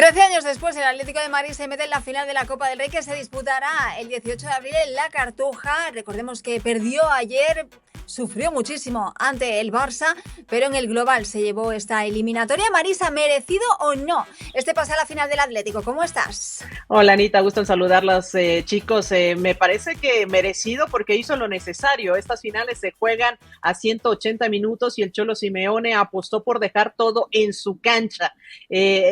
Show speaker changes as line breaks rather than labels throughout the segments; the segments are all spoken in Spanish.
13 años después, el Atlético de Madrid se mete en la final de la Copa del Rey, que se disputará el 18 de abril en La Cartuja. Recordemos que perdió ayer, sufrió muchísimo ante el Barça, pero en el global se llevó esta eliminatoria. Marisa, ¿merecido o no este pase a la final del Atlético? ¿Cómo estás?
Hola Anita, gusto en saludarlos, chicos. Me parece que merecido porque hizo lo necesario. Estas finales se juegan a 180 minutos y el Cholo Simeone apostó por dejar todo en su cancha.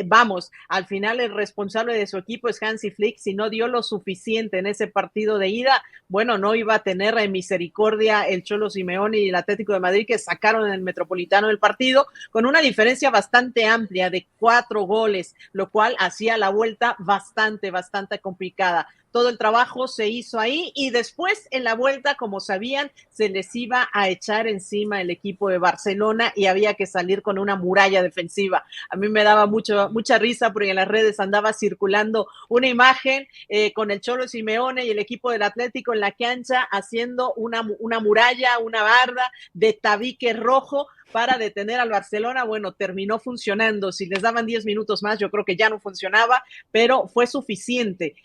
Vamos, al final el responsable de su equipo es Hansi Flick. Si no dio lo suficiente en ese partido de ida, bueno, no iba a tener misericordia el Cholo Simeone y el Atlético de Madrid, que sacaron en el Metropolitano del partido con una diferencia bastante amplia de 4 goles, lo cual hacía la vuelta bastante complicada. Todo el trabajo se hizo ahí y después en la vuelta, como sabían, se les iba a echar encima el equipo de Barcelona y había que salir con una muralla defensiva. A mí me daba mucha risa porque en las redes andaba circulando una imagen con el Cholo Simeone y el equipo del Atlético en la cancha haciendo una muralla, una barda de tabique rojo para detener al Barcelona. Bueno, terminó funcionando. Si les daban 10 minutos más, yo creo que ya no funcionaba, pero fue suficiente.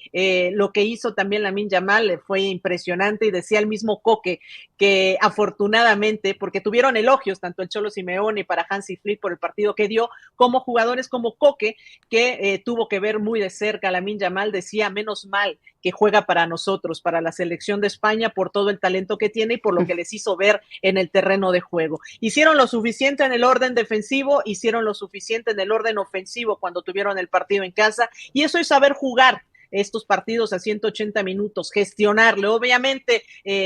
Lo que hizo también Lamine Yamal fue impresionante, y decía el mismo Coque que afortunadamente, porque tuvieron elogios tanto el Cholo Simeone para Hansi Flick por el partido que dio, como jugadores como Coque, que tuvo que ver muy de cerca a Lamine Yamal, decía, menos mal que juega para nosotros, para la selección de España, por todo el talento que tiene y por lo que les hizo ver en el terreno de juego. Hicieron lo suficiente en el orden defensivo, hicieron lo suficiente en el orden ofensivo cuando tuvieron el partido en casa, y eso es saber jugar estos partidos a 180 minutos, gestionarle, obviamente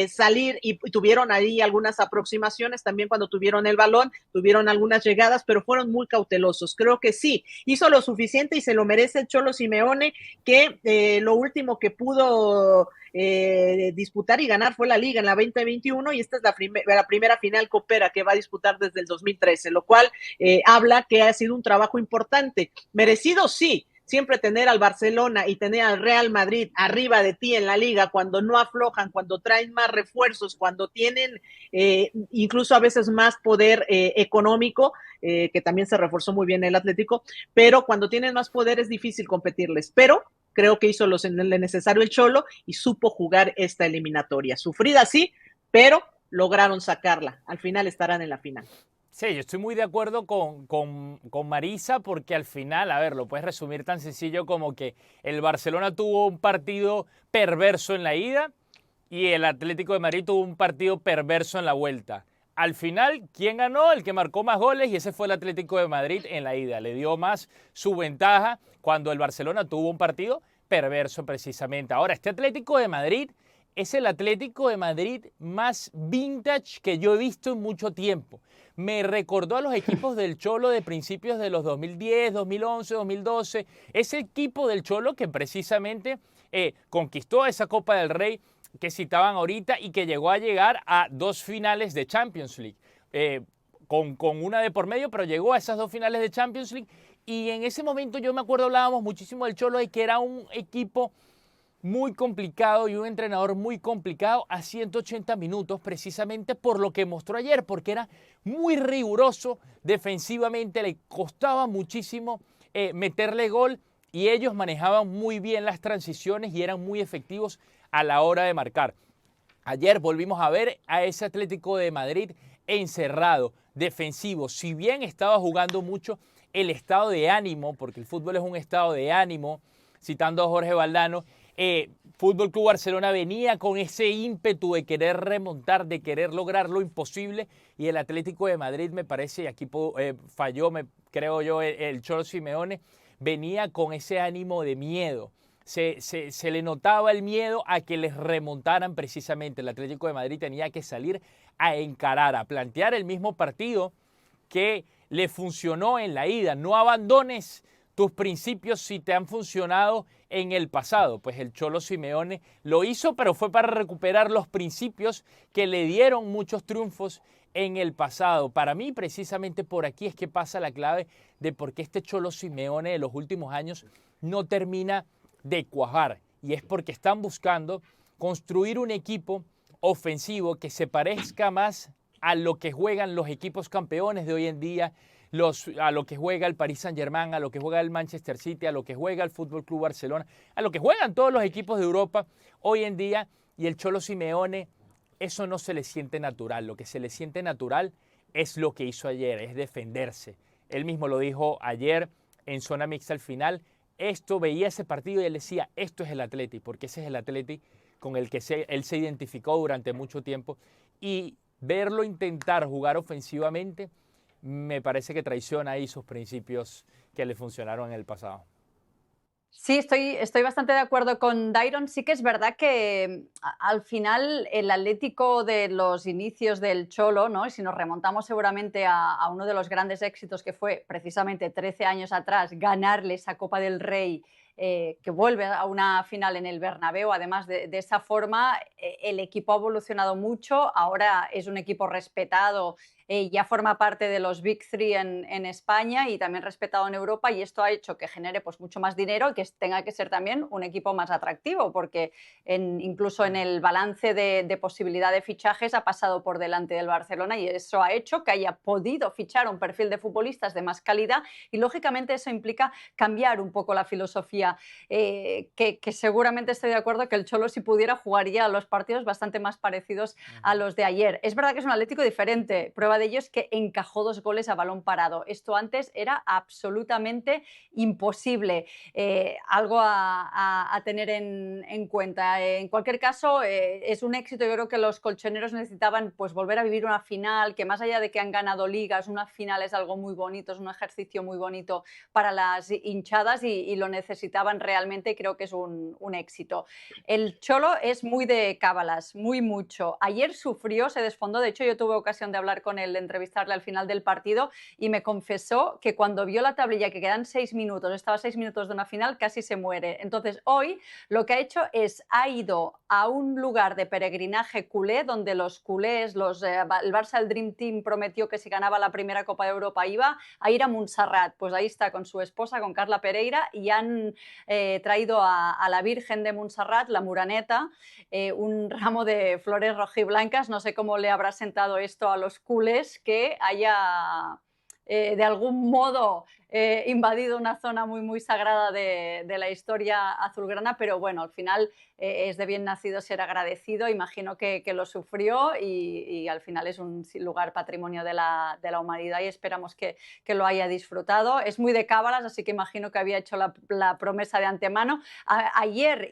salir, y tuvieron ahí algunas aproximaciones también cuando tuvieron el balón, tuvieron algunas llegadas, pero fueron muy cautelosos. Creo que sí, hizo lo suficiente y se lo merece el Cholo Simeone, que lo último que pudo disputar y ganar fue la Liga en la 2021, y esta es la primera final copera que va a disputar desde el 2013, lo cual habla que ha sido un trabajo importante. Merecido, sí. Siempre tener al Barcelona y tener al Real Madrid arriba de ti en la liga, cuando no aflojan, cuando traen más refuerzos, cuando tienen incluso a veces más poder económico, que también se reforzó muy bien el Atlético, pero cuando tienen más poder es difícil competirles. Pero creo que hizo lo necesario el Cholo y supo jugar esta eliminatoria. Sufrida sí, pero lograron sacarla. Al final estarán en la final.
Sí, yo estoy muy de acuerdo con Marisa, porque al final, a ver, lo puedes resumir tan sencillo como que el Barcelona tuvo un partido perverso en la ida y el Atlético de Madrid tuvo un partido perverso en la vuelta. Al final, ¿quién ganó? El que marcó más goles, y ese fue el Atlético de Madrid en la ida. Le dio más su ventaja cuando el Barcelona tuvo un partido perverso precisamente. Ahora, este Atlético de Madrid es el Atlético de Madrid más vintage que yo he visto en mucho tiempo. Me recordó a los equipos del Cholo de principios de los 2010, 2011, 2012. Ese equipo del Cholo que precisamente conquistó esa Copa del Rey que citaban ahorita y que llegó a llegar a 2 finales de Champions League. Con una de por medio, pero llegó a esas 2 finales de Champions League. Y en ese momento yo me acuerdo, hablábamos muchísimo del Cholo, de que era un equipo muy complicado y un entrenador muy complicado a 180 minutos, precisamente por lo que mostró ayer, porque era muy riguroso defensivamente, le costaba muchísimo meterle gol, y ellos manejaban muy bien las transiciones y eran muy efectivos a la hora de marcar. Ayer volvimos a ver a ese Atlético de Madrid encerrado, defensivo, si bien estaba jugando mucho el estado de ánimo, porque el fútbol es un estado de ánimo, citando a Jorge Valdano. Fútbol Club Barcelona venía con ese ímpetu de querer remontar, de querer lograr lo imposible, y el Atlético de Madrid, me parece, y aquí falló, creo yo, el Cholo Simeone, venía con ese ánimo de miedo. Se le notaba el miedo a que les remontaran precisamente. El Atlético de Madrid tenía que salir a encarar, a plantear el mismo partido que le funcionó en la ida. No abandones tus principios si te han funcionado en el pasado. Pues el Cholo Simeone lo hizo, pero fue para recuperar los principios que le dieron muchos triunfos en el pasado. Para mí, precisamente por aquí es que pasa la clave de por qué este Cholo Simeone de los últimos años no termina de cuajar. Y es porque están buscando construir un equipo ofensivo que se parezca más a lo que juegan los equipos campeones de hoy en día, a lo que juega el Paris Saint-Germain, a lo que juega el Manchester City, a lo que juega el Fútbol Club Barcelona, a lo que juegan todos los equipos de Europa hoy en día, y el Cholo Simeone, eso no se le siente natural. Lo que se le siente natural es lo que hizo ayer, es defenderse. Él mismo lo dijo ayer en zona mixta al final. Veía ese partido y él decía, esto es el Atleti, porque ese es el Atleti con el que él se identificó durante mucho tiempo. Y verlo intentar jugar ofensivamente me parece que traiciona ahí sus principios que le funcionaron en el pasado.
Sí, estoy bastante de acuerdo con Dairon. Sí que es verdad que al final el Atlético de los inicios del Cholo, ¿no? Y si nos remontamos seguramente a uno de los grandes éxitos que fue precisamente 13 años atrás, ganarle esa Copa del Rey, que vuelve a una final en el Bernabéu. Además, de esa forma, el equipo ha evolucionado mucho. Ahora es un equipo respetado, ya forma parte de los Big Three en España y también respetado en Europa, y esto ha hecho que genere pues mucho más dinero y que tenga que ser también un equipo más atractivo, porque incluso en el balance de posibilidad de fichajes ha pasado por delante del Barcelona, y eso ha hecho que haya podido fichar un perfil de futbolistas de más calidad, y lógicamente eso implica cambiar un poco la filosofía, que seguramente estoy de acuerdo que el Cholo, si pudiera, jugaría a los partidos bastante más parecidos a los de ayer. Es verdad que es un Atlético diferente. Prueba de ello es que encajó 2 goles a balón parado. Esto antes era absolutamente imposible. Algo a tener en cuenta. En cualquier caso, es un éxito. Yo creo que los colchoneros necesitaban pues volver a vivir una final, que más allá de que han ganado ligas, una final es algo muy bonito, es un ejercicio muy bonito para las hinchadas, y lo necesitaban realmente, y creo que es un éxito. El Cholo es muy de cábalas, mucho. Ayer sufrió, se desfondó. De hecho, yo tuve ocasión de hablar con él, de entrevistarle al final del partido, y me confesó que cuando vio la tablilla, que quedan 6 minutos, estaba a 6 minutos de una final, casi se muere. Entonces, hoy lo que ha hecho ha ido a un lugar de peregrinaje culé, donde los culés, el Barça, el Dream Team, prometió que si ganaba la primera Copa de Europa iba a ir a Montserrat. Pues ahí está con su esposa, con Carla Pereira, y han traído a la Virgen de Montserrat, la Muraneta, un ramo de flores rojiblancas. No sé cómo le habrá sentado esto a los culés, que haya de algún modo invadido una zona muy sagrada de la historia azulgrana, pero bueno, al final es de bien nacido ser agradecido. Imagino que lo sufrió, y al final es un lugar patrimonio de la humanidad, y esperamos que lo haya disfrutado. Es muy de cábalas, así que imagino que había hecho la promesa de antemano. Ayer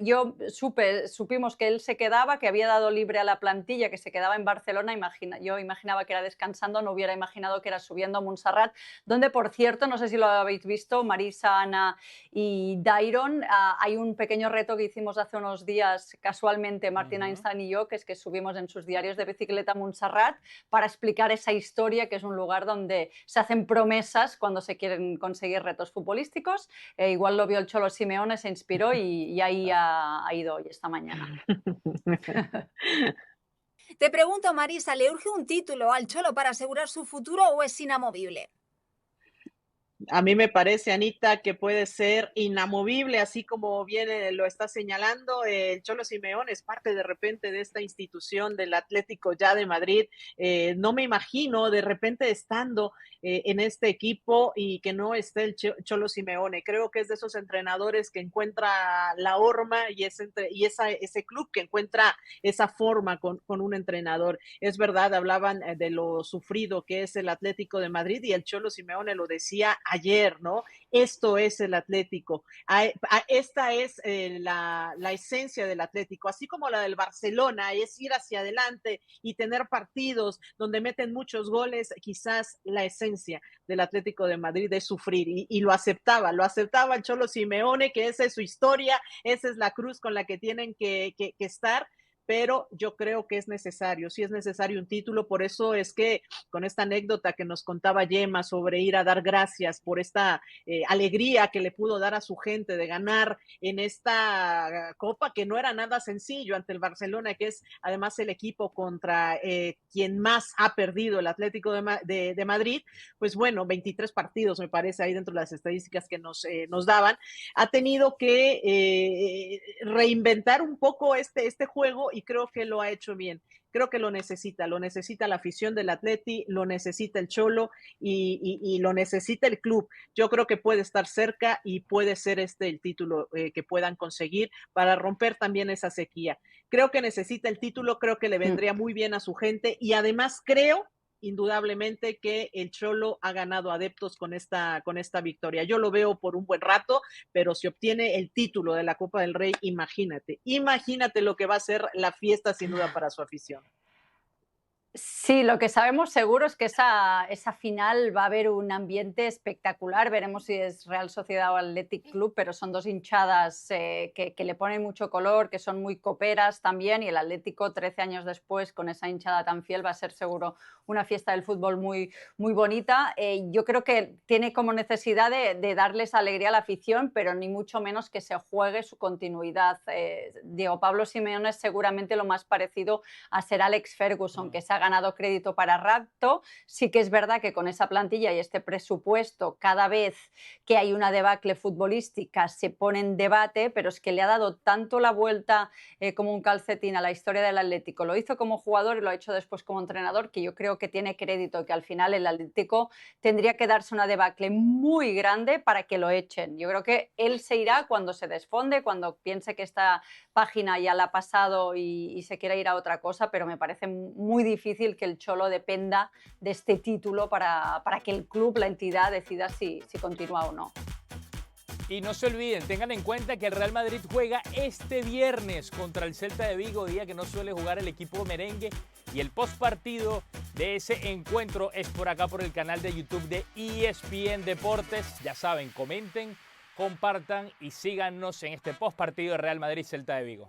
supimos que él se quedaba, que había dado libre a la plantilla, que se quedaba en Barcelona. Yo imaginaba que era descansando, no hubiera imaginado que era subiendo a Montserrat, donde, por cierto, no sé si lo habéis visto, Marisa, Ana y Dairon, hay un pequeño reto que hicimos hace unos días, casualmente, Martín Einstein y yo, que es que subimos en sus diarios de bicicleta a Montserrat para explicar esa historia, que es un lugar donde se hacen promesas cuando se quieren conseguir retos futbolísticos. Igual lo vio el Cholo Simeone, se inspiró, y ahí ha ido hoy, esta mañana.
Te pregunto, Marisa, ¿le urge un título al Cholo para asegurar su futuro o es inamovible?
A mí me parece, Anita, que puede ser inamovible, así como bien lo está señalando. El Cholo Simeone es parte de repente de esta institución del Atlético ya de Madrid. No me imagino de repente estando en este equipo y que no esté el Cholo Simeone. Creo que es de esos entrenadores que encuentra la horma, y ese club que encuentra esa forma con un entrenador. Es verdad, hablaban de lo sufrido que es el Atlético de Madrid, y el Cholo Simeone lo decía ayer, ¿no? Esto es el Atlético. Esta es la esencia del Atlético, así como la del Barcelona, es ir hacia adelante y tener partidos donde meten muchos goles. Quizás la esencia del Atlético de Madrid es sufrir, y lo aceptaba el Cholo Simeone, que esa es su historia, esa es la cruz con la que tienen que estar. Pero yo creo que es necesario, sí es necesario un título. Por eso es que con esta anécdota que nos contaba Gemma sobre ir a dar gracias por esta alegría que le pudo dar a su gente de ganar en esta copa, que no era nada sencillo ante el Barcelona, que es además el equipo contra quien más ha perdido, el Atlético de Madrid. Pues bueno, 23 partidos me parece ahí dentro de las estadísticas que nos daban. Ha tenido que reinventar un poco este juego, y creo que lo ha hecho bien. creo que lo necesita la afición del Atleti, lo necesita el Cholo y lo necesita el club. Yo creo que puede estar cerca y puede ser el título que puedan conseguir para romper también esa sequía. Creo que necesita el título, creo que le vendría muy bien a su gente y además creo indudablemente que el Cholo ha ganado adeptos con esta victoria. Yo lo veo por un buen rato, pero si obtiene el título de la Copa del Rey, imagínate lo que va a ser la fiesta sin duda para su afición.
Sí, lo que sabemos seguro es que esa final va a haber un ambiente espectacular. Veremos si es Real Sociedad o Athletic Club, pero son dos hinchadas que le ponen mucho color, que son muy coperas también, y el Atlético 13 años después con esa hinchada tan fiel va a ser seguro una fiesta del fútbol muy, muy bonita. Yo creo que tiene como necesidad de darles alegría a la afición, pero ni mucho menos que se juegue su continuidad. Diego Pablo Simeone es seguramente lo más parecido a ser Alex Ferguson, que se ha ganado crédito para rato. Sí que es verdad que con esa plantilla y este presupuesto, cada vez que hay una debacle futbolística se pone en debate, pero es que le ha dado tanto la vuelta como un calcetín a la historia del Atlético. Lo hizo como jugador y lo ha hecho después como entrenador, que yo creo que tiene crédito, que al final el Atlético tendría que darse una debacle muy grande para que lo echen. Yo creo que él se irá cuando se desfonde, cuando piense que esta página ya la ha pasado y se quiera ir a otra cosa, pero me parece muy difícil que el Cholo dependa de este título para que el club, la entidad, decida si continúa o no.
Y no se olviden, tengan en cuenta que el Real Madrid juega este viernes contra el Celta de Vigo, día que no suele jugar el equipo merengue, y el postpartido de ese encuentro es por acá por el canal de YouTube de ESPN Deportes. Ya saben, comenten, compartan y síganos en este postpartido de Real Madrid-Celta de Vigo.